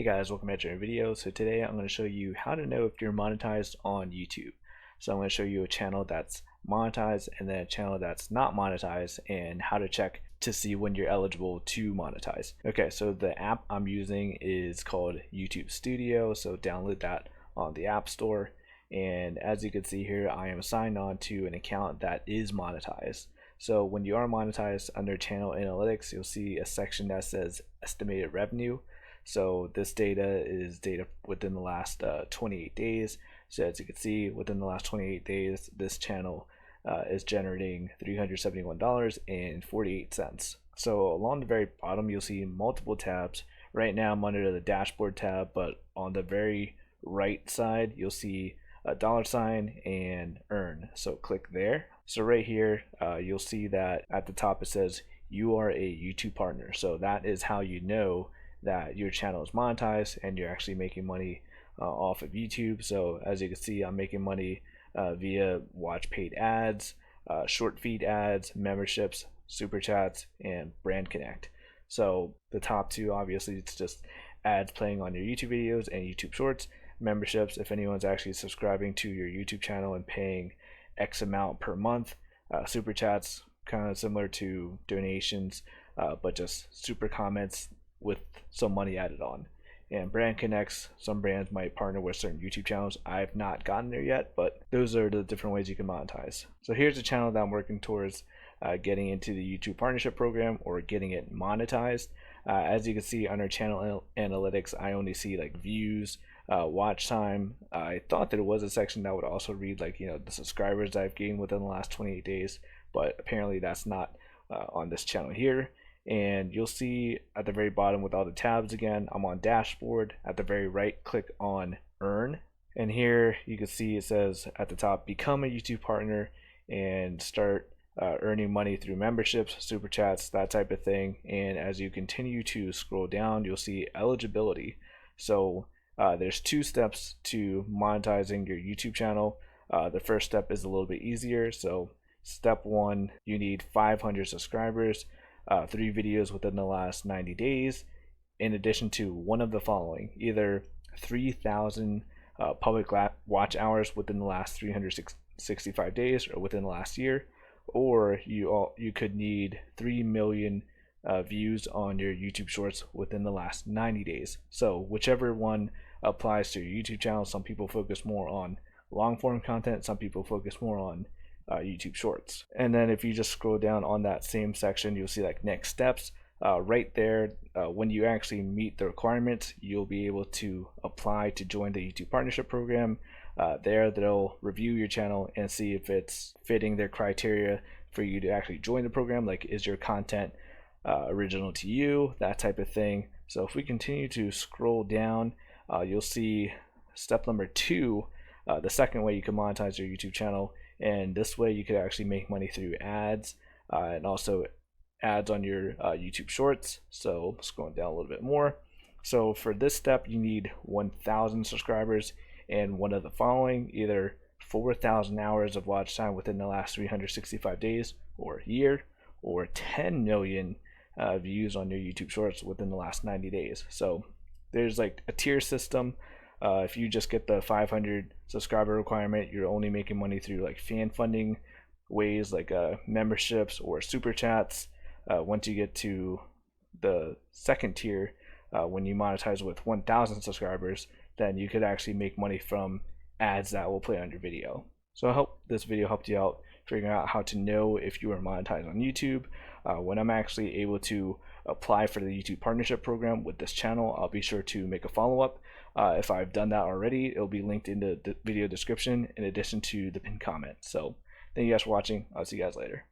Hey guys, welcome back to another video. So today I'm going to show you how to know if you're monetized on YouTube. So I'm going to show you a channel that's monetized and then a channel that's not monetized and how to check to see when you're eligible to monetize. Okay, so the app I'm using is called YouTube Studio, so download that on the App Store. And as you can see here, I am signed on to an account that is monetized. So when you are monetized, under channel analytics, you'll see a section that says estimated revenue. So this data is data within the last 28 days. So as you can see, within the last 28 days, this channel is generating $371.48. So along the very bottom, you'll see multiple tabs. Right now I'm under the dashboard tab, but on the very right side, you'll see a $sign and earn. So click there. So right here, you'll see that at the top it says you are a YouTube partner. So that is how you know that your channel is monetized and you're actually making money off of YouTube. So as you can see, I'm making money via watch paid ads, short feed ads, memberships, super chats, and brand connect. So the top two, obviously, it's just ads playing on your YouTube videos and YouTube shorts. Memberships, if anyone's actually subscribing to your YouTube channel and paying X amount per month. Super chats, kind of similar to donations, but just super comments with some money added on. And brand connects, some brands might partner with certain YouTube channels. I've not gotten there yet, but those are the different ways you can monetize. So here's a channel that I'm working towards getting into the YouTube partnership program or getting it monetized. As you can see under channel analytics, I only see like views, watch time. I thought that it was a section that would also read like, you know, the subscribers I've gained within the last 28 days, but apparently that's not on this channel here. And you'll see at the very bottom with all the tabs again, I'm on dashboard. At the very right, click on earn, and here you can see it says at the top, become a YouTube partner and start earning money through memberships, super chats, that type of thing. And as you continue to scroll down, you'll see eligibility. So there's two steps to monetizing your YouTube channel. The first step is a little bit easier. So step one, you need 500 subscribers, 3 videos within the last 90 days, in addition to one of the following: either 3,000 public watch hours within the last 365 days or within the last year, or you could need 3 million views on your YouTube shorts within the last 90 days. So whichever one applies to your YouTube channel. Some people focus more on long form content, some people focus more on YouTube shorts. And then if you just scroll down on that same section, you'll see like next steps. Right there, when you actually meet the requirements, you'll be able to apply to join the YouTube partnership program. There they'll review your channel and see if it's fitting their criteria for you to actually join the program, like is your content original to you, that type of thing. So if we continue to scroll down, you'll see step number 2, the second way you can monetize your YouTube channel. And this way you could actually make money through ads and also ads on your YouTube shorts. So scrolling down a little bit more. So for this step, you need 1,000 subscribers and one of the following: either 4,000 hours of watch time within the last 365 days or year, or 10 million views on your YouTube shorts within the last 90 days. So there's like a tier system. If you just get the 500 subscriber requirement, you're only making money through like fan funding ways, like memberships or super chats. Once you get to the second tier, when you monetize with 1,000 subscribers, then you could actually make money from ads that will play on your video. So I hope this video helped you out figuring out how to know if you are monetized on YouTube. When I'm actually able to apply for the YouTube partnership program with this channel, I'll be sure to make a follow-up. If I've done that already, it'll be linked in the video description in addition to the pinned comment. So thank you guys for watching. I'll see you guys later.